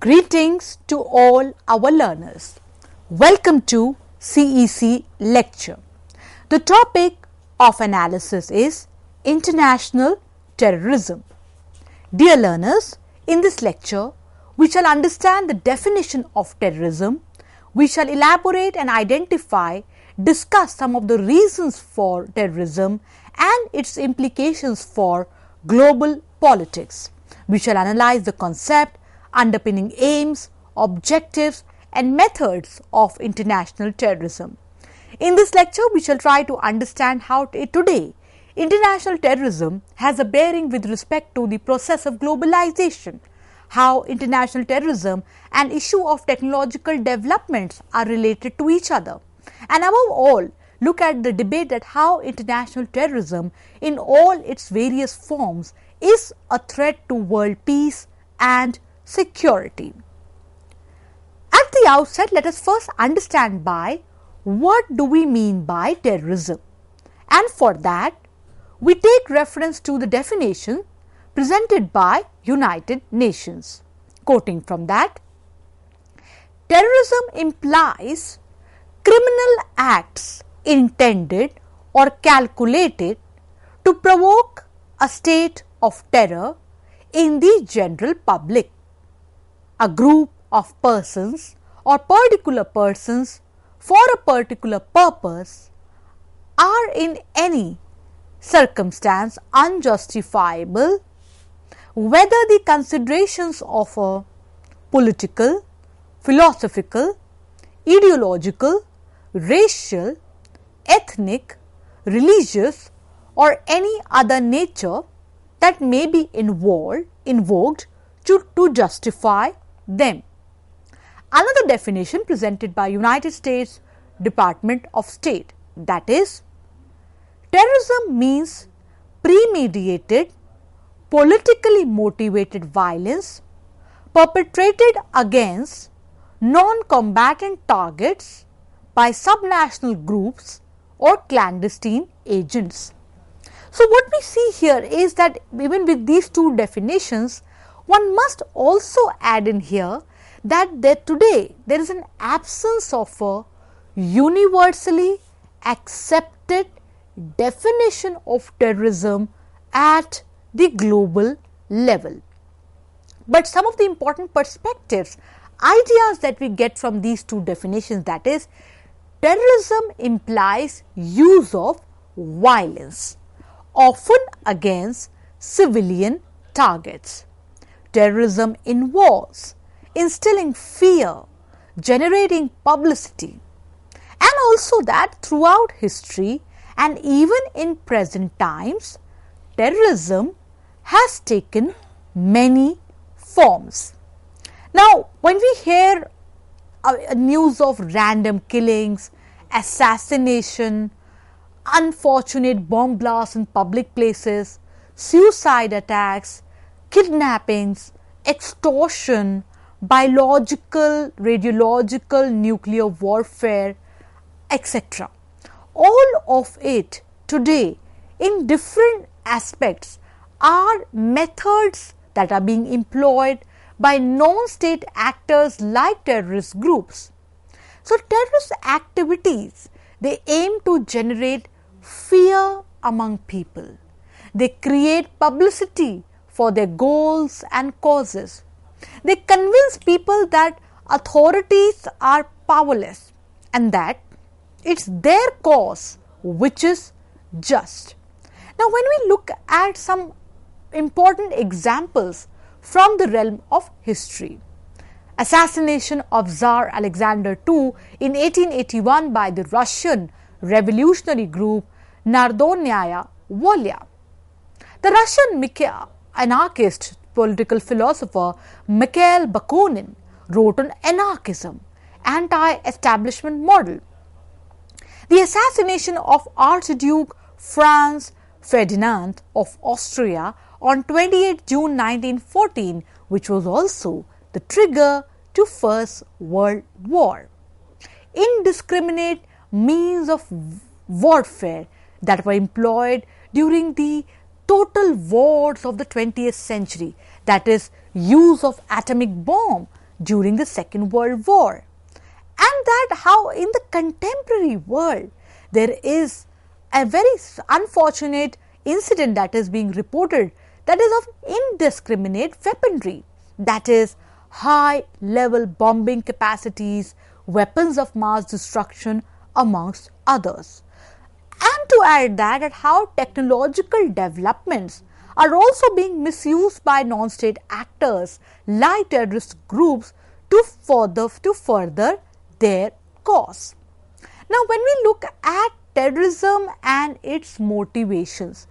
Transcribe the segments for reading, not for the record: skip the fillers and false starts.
Greetings to all our learners. Welcome to CEC lecture. The topic of analysis is international terrorism. Dear learners, in this lecture, we shall understand the definition of terrorism. We shall elaborate and identify, discuss some of the reasons for terrorism and its implications for global politics. We shall analyze the concept, underpinning aims, objectives and methods of international terrorism. In this lecture, we shall try to understand how today international terrorism has a bearing with respect to the process of globalization, how international terrorism and issue of technological developments are related to each other, and above all, look at the debate that how international terrorism in all its various forms is a threat to world peace and security. At the outset, let us first understand by what do we mean by terrorism, and for that we take reference to the definition presented by United Nations. Quoting from that, terrorism implies criminal acts intended or calculated to provoke a state of terror in the general public. A group of persons or particular persons for a particular purpose are in any circumstance unjustifiable, whether the considerations of a political, philosophical, ideological, racial, ethnic, religious or any other nature that may be invoked to justify them. Another definition presented by United States Department of State, that is, terrorism means premeditated, politically motivated violence perpetrated against non-combatant targets by subnational groups or clandestine agents. So what we see here is that even with these two definitions, one must also add in here that today there is an absence of a universally accepted definition of terrorism at the global level. But some of the important perspectives, ideas that we get from these two definitions, that is, terrorism implies use of violence, often against civilian targets. Terrorism involves instilling fear, generating publicity, and also that throughout history and even in present times, terrorism has taken many forms. Now, when we hear news of random killings, assassination, unfortunate bomb blasts in public places, suicide attacks, kidnappings, extortion, biological, radiological, nuclear warfare, etc. All of it today in different aspects are methods that are being employed by non-state actors like terrorist groups. So terrorist activities, they aim to generate fear among people. They create publicity for their goals and causes. They convince people that authorities are powerless and that it's their cause which is just. Now, when we look at some important examples from the realm of history, assassination of Tsar Alexander II in 1881 by the Russian revolutionary group Narodnaya Volia. The Russian anarchist political philosopher Mikhail Bakunin wrote on anarchism, anti-establishment model. The assassination of Archduke Franz Ferdinand of Austria on 28 June 1914, which was also the trigger to First World War. Indiscriminate means of warfare that were employed during the total wars of the 20th century, that is, use of atomic bomb, during the Second World War, and that how in the contemporary world there is a very unfortunate incident that is being reported, that is of indiscriminate weaponry, that is high level bombing capacities, weapons of mass destruction amongst others. And to add that how technological developments are also being misused by non-state actors like terrorist groups to further their cause. Now, when we look at terrorism and its motivations,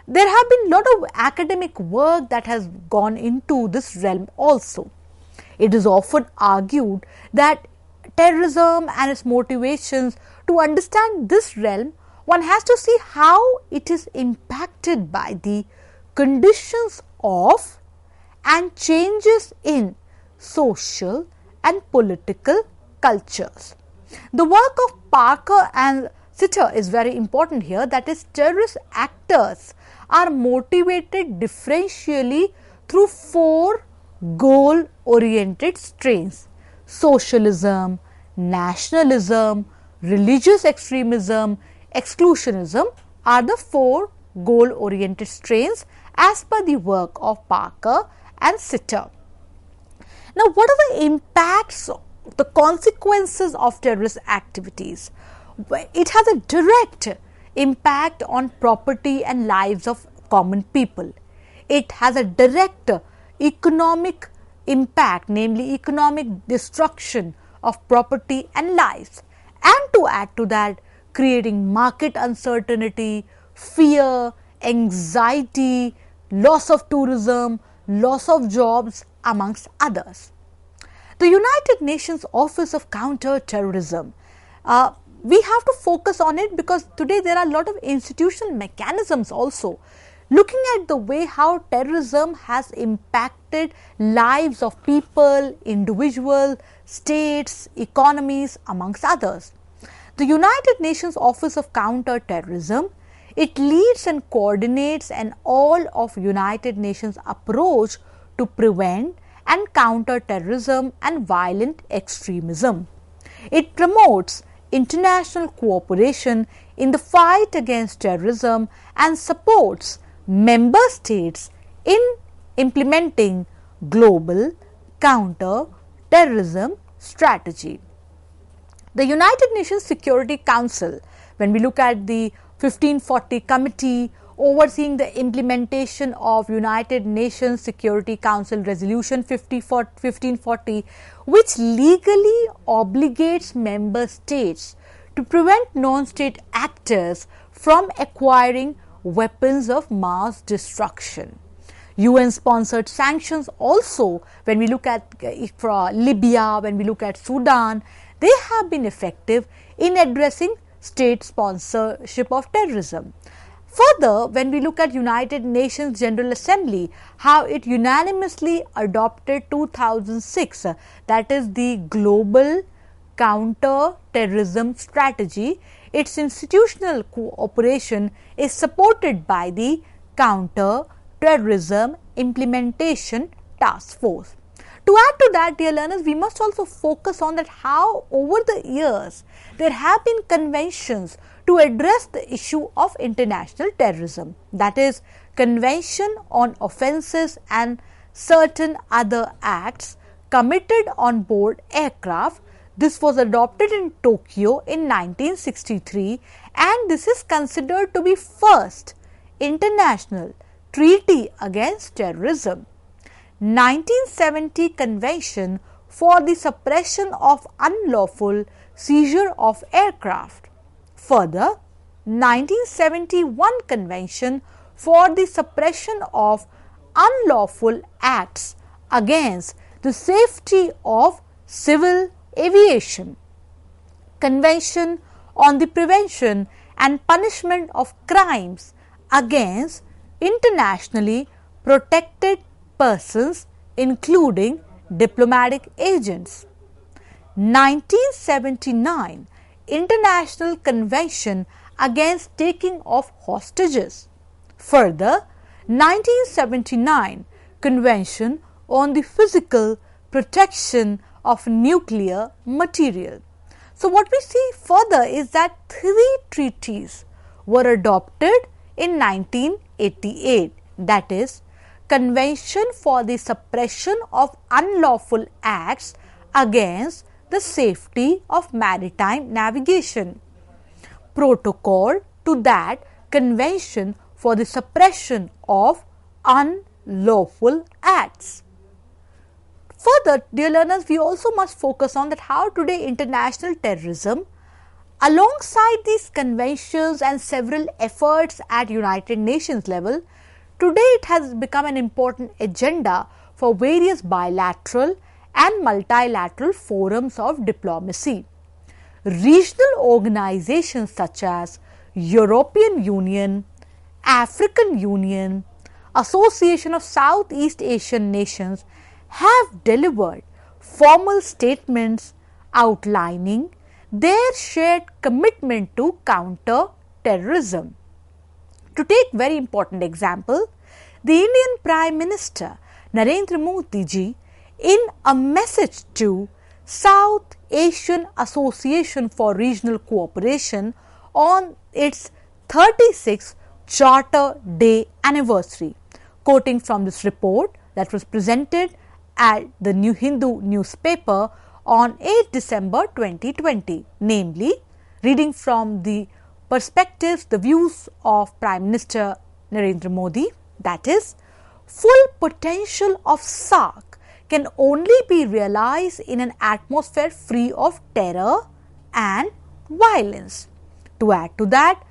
there have been a lot of academic work that has gone into this realm also. It is often argued that terrorism and its motivations, to understand this realm, one has to see how it is impacted by the conditions of and changes in social and political cultures. The work of Parker and Sitter is very important here, that is, terrorist actors are motivated differentially through 4 goal-oriented strains: socialism, nationalism, religious extremism, exclusionism are the 4 goal-oriented strains as per the work of Parker and Sitter. Now, what are the impacts, the consequences of terrorist activities? It has a direct impact on property and lives of common people. It has a direct economic impact, namely economic destruction of property and lives, and to add to that, creating market uncertainty, fear, anxiety, loss of tourism, loss of jobs, amongst others. The United Nations Office of Counter-Terrorism, we have to focus on it because today there are a lot of institutional mechanisms also looking at the way how terrorism has impacted lives of people, individuals, states, economies, amongst others. The United Nations Office of Counter-Terrorism, it leads and coordinates an all of United Nations approach to prevent and counter terrorism and violent extremism. It promotes international cooperation in the fight against terrorism and supports member states in implementing global counter-terrorism strategy. The United Nations Security Council, when we look at the 1540 Committee overseeing the implementation of United Nations Security Council Resolution 1540, which legally obligates member states to prevent non-state actors from acquiring weapons of mass destruction. UN-sponsored sanctions also, when we look at Libya, when we look at Sudan, they have been effective in addressing state sponsorship of terrorism. Further, when we look at United Nations General Assembly, how it unanimously adopted 2006, that is the Global Counter-Terrorism Strategy, its institutional cooperation is supported by the Counter-Terrorism Implementation Task Force. To add to that, dear learners, we must also focus on that how over the years there have been conventions to address the issue of international terrorism, that is Convention on Offences and certain other acts committed on board aircraft. This was adopted in Tokyo in 1963 and this is considered to be first international treaty against terrorism. 1970 Convention for the Suppression of Unlawful Seizure of Aircraft. Further, 1971 Convention for the Suppression of Unlawful Acts against the Safety of Civil Aviation. Convention on the Prevention and Punishment of Crimes against internationally protected persons, including diplomatic agents. 1979 International Convention against Taking of Hostages. Further, 1979 Convention on the Physical, protection of nuclear material. So what we see further is that 3 treaties were adopted in 1988, that is, Convention for the Suppression of Unlawful Acts Against the Safety of Maritime Navigation, Protocol to that Convention for the Suppression of Unlawful Acts. Further, dear learners, we also must focus on that how today international terrorism, alongside these conventions and several efforts at United Nations level, today it has become an important agenda for various bilateral and multilateral forums of diplomacy. Regional organizations such as European Union, African Union, Association of Southeast Asian Nations have delivered formal statements outlining their shared commitment to counter terrorism. To take very important example, the Indian Prime Minister Narendra Modi ji, in a message to South Asian Association for Regional Cooperation on its 36th Charter Day anniversary, quoting from this report that was presented at the New Hindu newspaper on 8 December 2020, namely reading from the perspectives, the views of Prime Minister Narendra Modi, that is, full potential of SAARC can only be realized in an atmosphere free of terror and violence. To add to that,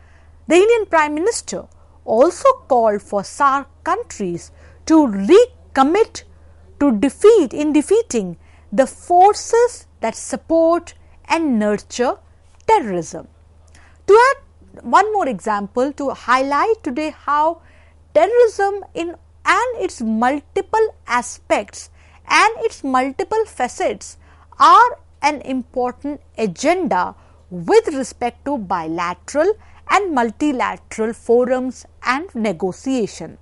the Indian Prime Minister also called for SAARC countries to recommit to defeating the forces that support and nurture terrorism. To add one more example to highlight today how terrorism and its multiple aspects and its multiple facets are an important agenda with respect to bilateral and multilateral forums and negotiation.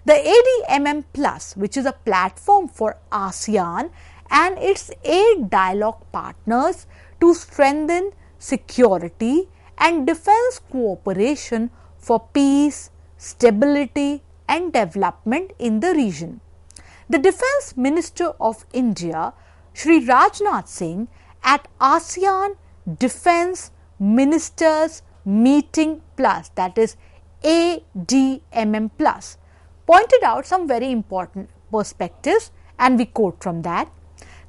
The ADMM Plus, which is a platform for ASEAN and its 8 dialogue partners to strengthen security and defense cooperation for peace, stability and development in the region. The Defence Minister of India, Shri Rajnath Singh, at ASEAN Defence Ministers Meeting Plus, that is ADMM Plus, pointed out some very important perspectives, and we quote from that.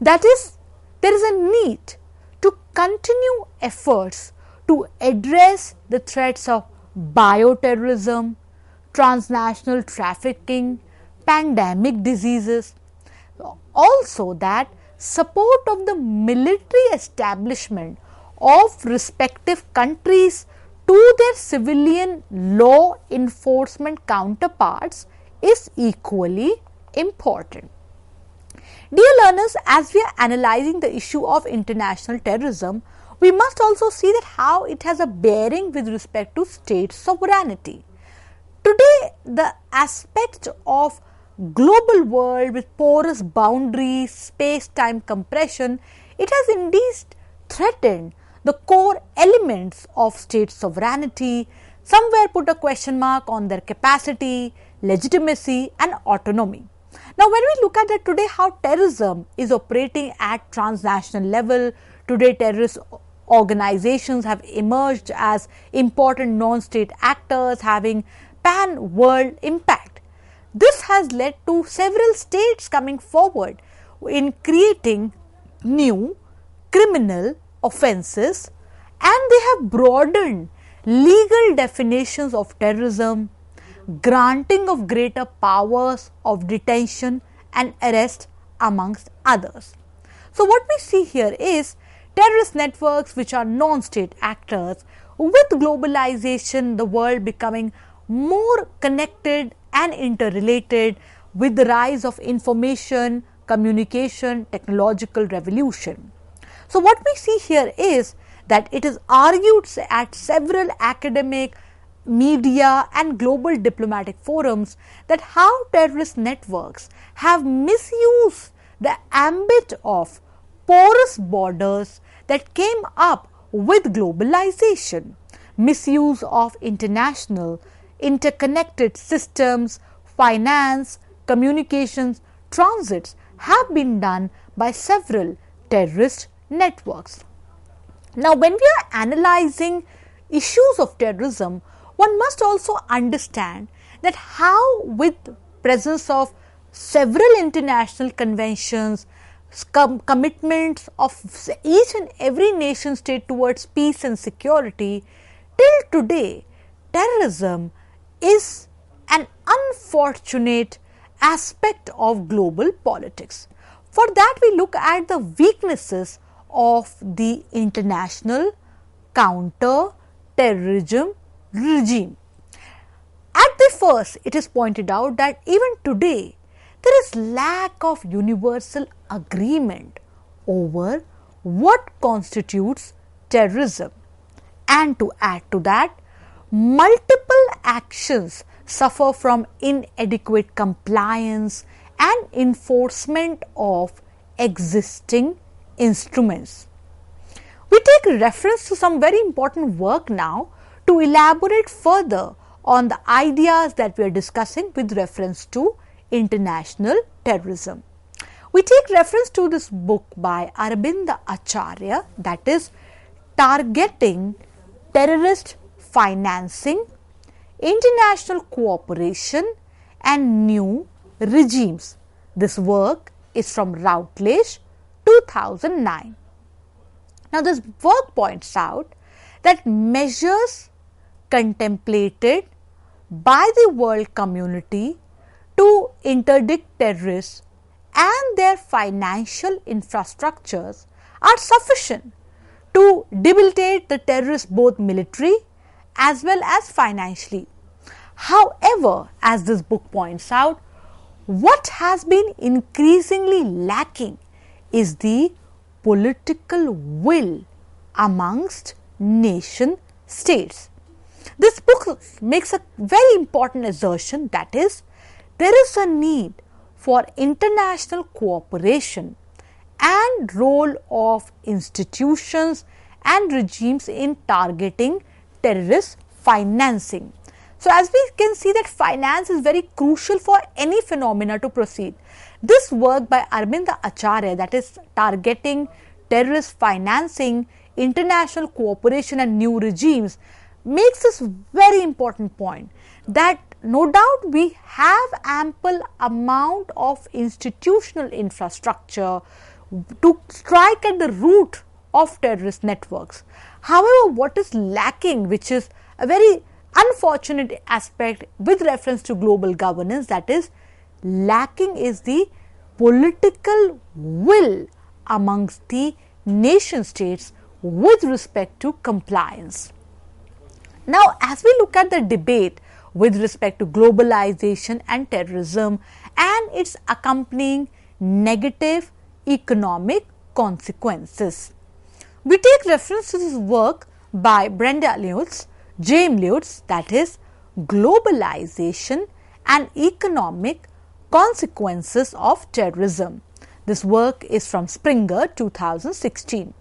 That is, there is a need to continue efforts to address the threats of bioterrorism, transnational trafficking, pandemic diseases. Also that support of the military establishment of respective countries to their civilian law enforcement counterparts is equally important. Dear learners, as we are analyzing the issue of international terrorism, we must also see that how it has a bearing with respect to state sovereignty. Today, the aspect of global world with porous boundaries, space-time compression, it has indeed threatened the core elements of state sovereignty, somewhere put a question mark on their capacity, legitimacy and autonomy. Now, when we look at it today, how terrorism is operating at transnational level, today terrorist organizations have emerged as important non-state actors having pan-world impact. This has led to several states coming forward in creating new criminal offences, and they have broadened legal definitions of terrorism, granting of greater powers of detention and arrest amongst others. So, what we see here is terrorist networks which are non-state actors. With globalization, the world becoming more connected and interrelated with the rise of information, communication, technological revolution. So, what we see here is that it is argued at several academic, media and global diplomatic forums that how terrorist networks have misused the ambit of porous borders that came up with globalization. Misuse of international interconnected systems, finance, communications, transits have been done by several terrorist networks. Now, when we are analyzing issues of terrorism, one must also understand that how, with presence of several international conventions, commitments of each and every nation state towards peace and security, till today terrorism is an unfortunate aspect of global politics. For that, we look at the weaknesses of the international counter-terrorism regime. At the first, it is pointed out that even today, there is lack of universal agreement over what constitutes terrorism. And to add to that, multiple actions suffer from inadequate compliance and enforcement of existing instruments. We take reference to some very important work now to elaborate further on the ideas that we are discussing with reference to international terrorism. We take reference to this book by Arabinda Acharya, that is Targeting Terrorist Financing, International Cooperation and New Regimes. This work is from Routledge, 2009. Now, this work points out that measures contemplated by the world community to interdict terrorists and their financial infrastructures are sufficient to debilitate the terrorists both military as well as financially. However, as this book points out, what has been increasingly lacking is the political will amongst nation states. This book makes a very important assertion, that is, there is a need for international cooperation and role of institutions and regimes in targeting terrorist financing. So, as we can see that finance is very crucial for any phenomena to proceed. This work by Arabinda Acharya, that is Targeting Terrorist Financing, International Cooperation and New Regimes, makes this very important point that no doubt we have ample amount of institutional infrastructure to strike at the root of terrorist networks. However, what is lacking, which is a very unfortunate aspect with reference to global governance, that is lacking is the political will amongst the nation states with respect to compliance. Now, as we look at the debate with respect to globalization and terrorism and its accompanying negative economic consequences, we take reference to this work by Brenda Lutz, James Lutz, that is Globalization and Economic Consequences of Terrorism. This work is from Springer, 2016.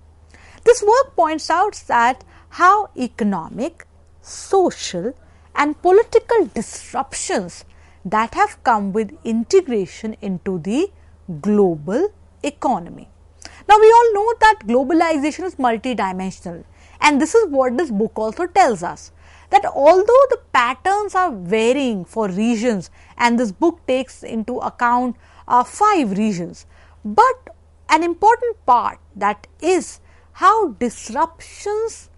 This work points out that how economic, social and political disruptions that have come with integration into the global economy. Now, we all know that globalization is multidimensional, and this is what this book also tells us, that although the patterns are varying for regions, and this book takes into account 5 regions, but an important part, that is how disruptions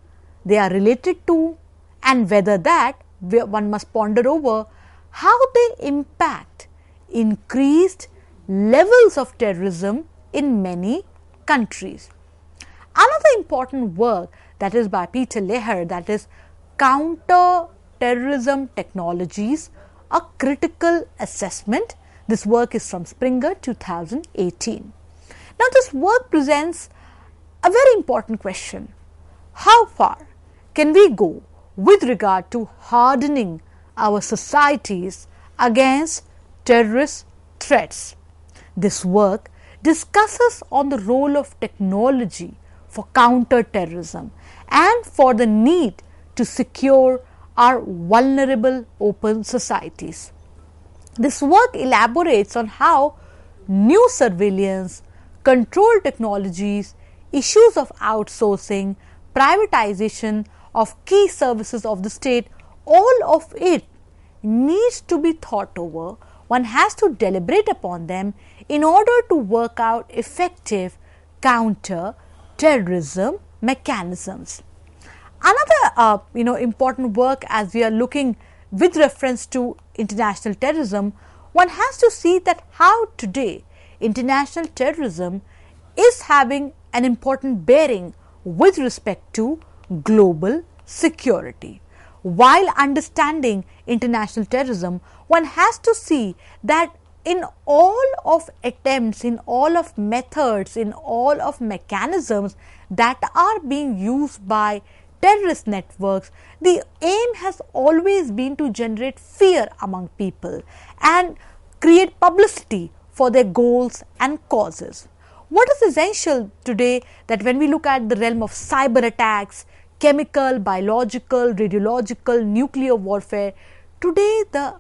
they are related to, and whether that one must ponder over how they impact increased levels of terrorism in many countries. Another important work, that is by Peter Leher, that is Counter-Terrorism Technologies, a Critical Assessment. This work is from Springer, 2018. Now, this work presents a very important question. How far can we go with regard to hardening our societies against terrorist threats? This work discusses on the role of technology for counter-terrorism and for the need to secure our vulnerable open societies. This work elaborates on how new surveillance, control technologies, issues of outsourcing, privatization of key services of the state, all of it needs to be thought over. One has to deliberate upon them in order to work out effective counter-terrorism mechanisms. Another important work, as we are looking with reference to international terrorism, one has to see that how today international terrorism is having an important bearing with respect to global security. While understanding international terrorism, one has to see that in all of attempts, in all of methods, in all of mechanisms that are being used by terrorist networks, the aim has always been to generate fear among people and create publicity for their goals and causes. What is essential today, that when we look at the realm of cyber attacks, chemical, biological, radiological, nuclear warfare, today the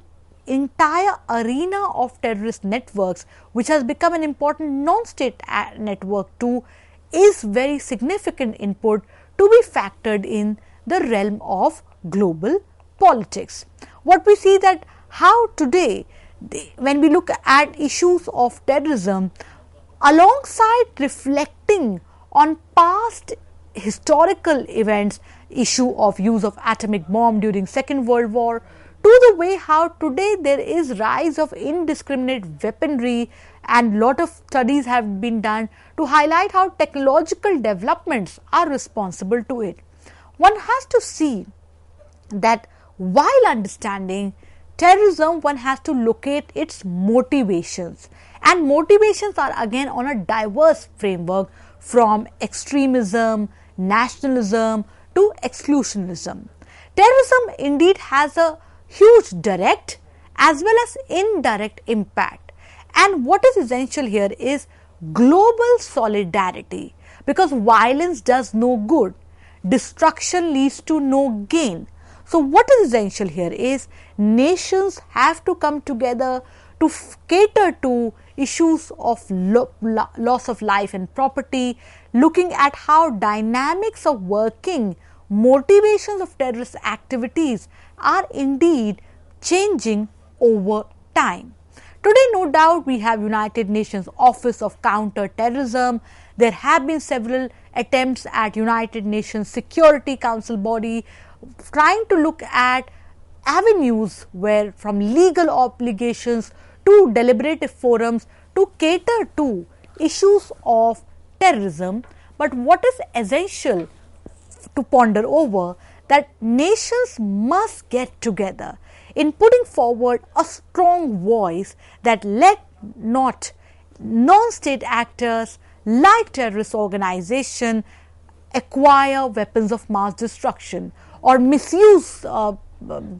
entire arena of terrorist networks, which has become an important non-state network too, is very significant input to be factored in the realm of global politics. What we see that how today, when we look at issues of terrorism, alongside reflecting on past historical events, issue of use of atomic bomb during Second World War, to the way how today there is rise of indiscriminate weaponry, and lot of studies have been done to highlight how technological developments are responsible to it. One has to see that while understanding terrorism, one has to locate its motivations, and motivations are again on a diverse framework, from extremism, nationalism to exclusionism. Terrorism indeed has a huge direct as well as indirect impact, and what is essential here is global solidarity, because violence does no good, destruction leads to no gain. So what is essential here is nations have to come together to cater to issues of loss of life and property, looking at how dynamics of working motivations of terrorist activities are indeed changing over time. Today, no doubt, we have United Nations Office of Counter-Terrorism. There have been several attempts at United Nations Security Council body trying to look at avenues where, from legal obligations to deliberative forums, to cater to issues of terrorism. But what is essential to ponder over, that nations must get together in putting forward a strong voice that let not non-state actors like terrorist organization acquire weapons of mass destruction or misuse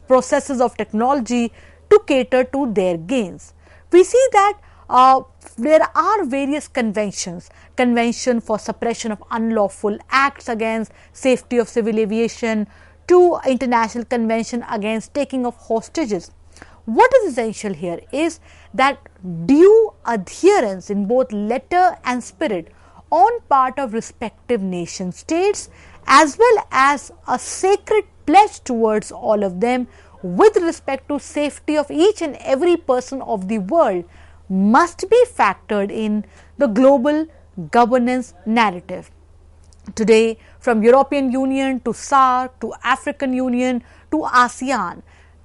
processes of technology to cater to their gains. We see that there are various conventions, Convention for Suppression of Unlawful Acts Against Safety of Civil Aviation, to International Convention Against Taking of Hostages. What is essential here is that due adherence in both letter and spirit on part of respective nation states, as well as a sacred pledge towards all of them with respect to safety of each and every person of the world, must be factored in the global governance narrative. Today, from European Union to SAARC to African Union to ASEAN,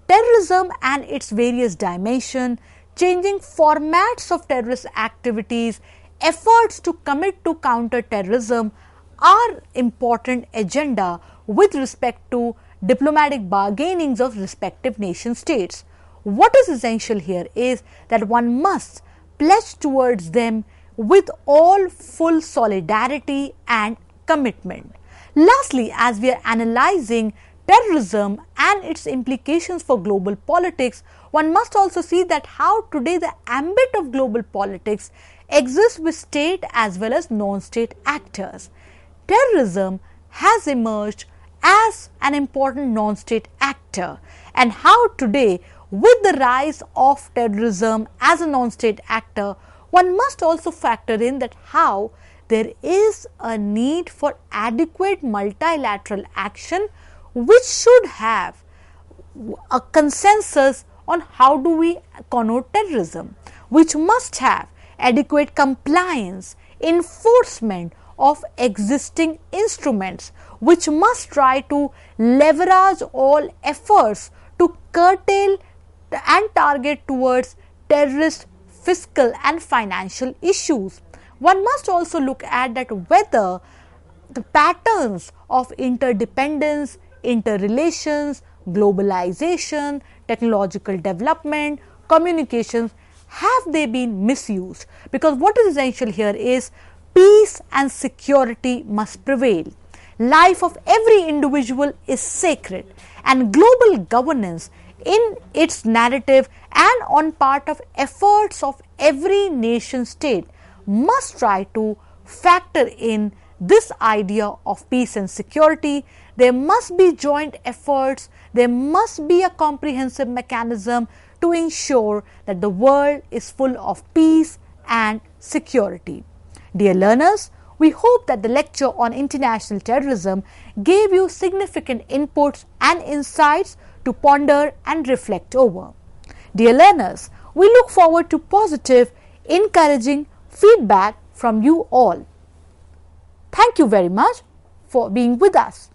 terrorism and its various dimensions, changing formats of terrorist activities, efforts to commit to counter-terrorism are important agenda with respect to diplomatic bargainings of respective nation states. What is essential here is that one must pledge towards them with all full solidarity and commitment. Lastly, as we are analyzing terrorism and its implications for global politics, one must also see that how today the ambit of global politics exist with state as well as non-state actors. Terrorism has emerged as an important non-state actor, and how today, with the rise of terrorism as a non-state actor, one must also factor in that how there is a need for adequate multilateral action which should have a consensus on how do we connote terrorism, which must have adequate compliance, enforcement of existing instruments, which must try to leverage all efforts to curtail and target towards terrorist fiscal and financial issues. One must also look at that whether the patterns of interdependence, interrelations, globalization, technological development, communications, have they been misused? Because what is essential here is peace and security must prevail. Life of every individual is sacred, and global governance in its narrative and on part of efforts of every nation state must try to factor in this idea of peace and security. There must be joint efforts, there must be a comprehensive mechanism to ensure that the world is full of peace and security. Dear learners, we hope that the lecture on international terrorism gave you significant inputs and insights to ponder and reflect over. Dear learners, we look forward to positive, encouraging feedback from you all. Thank you very much for being with us.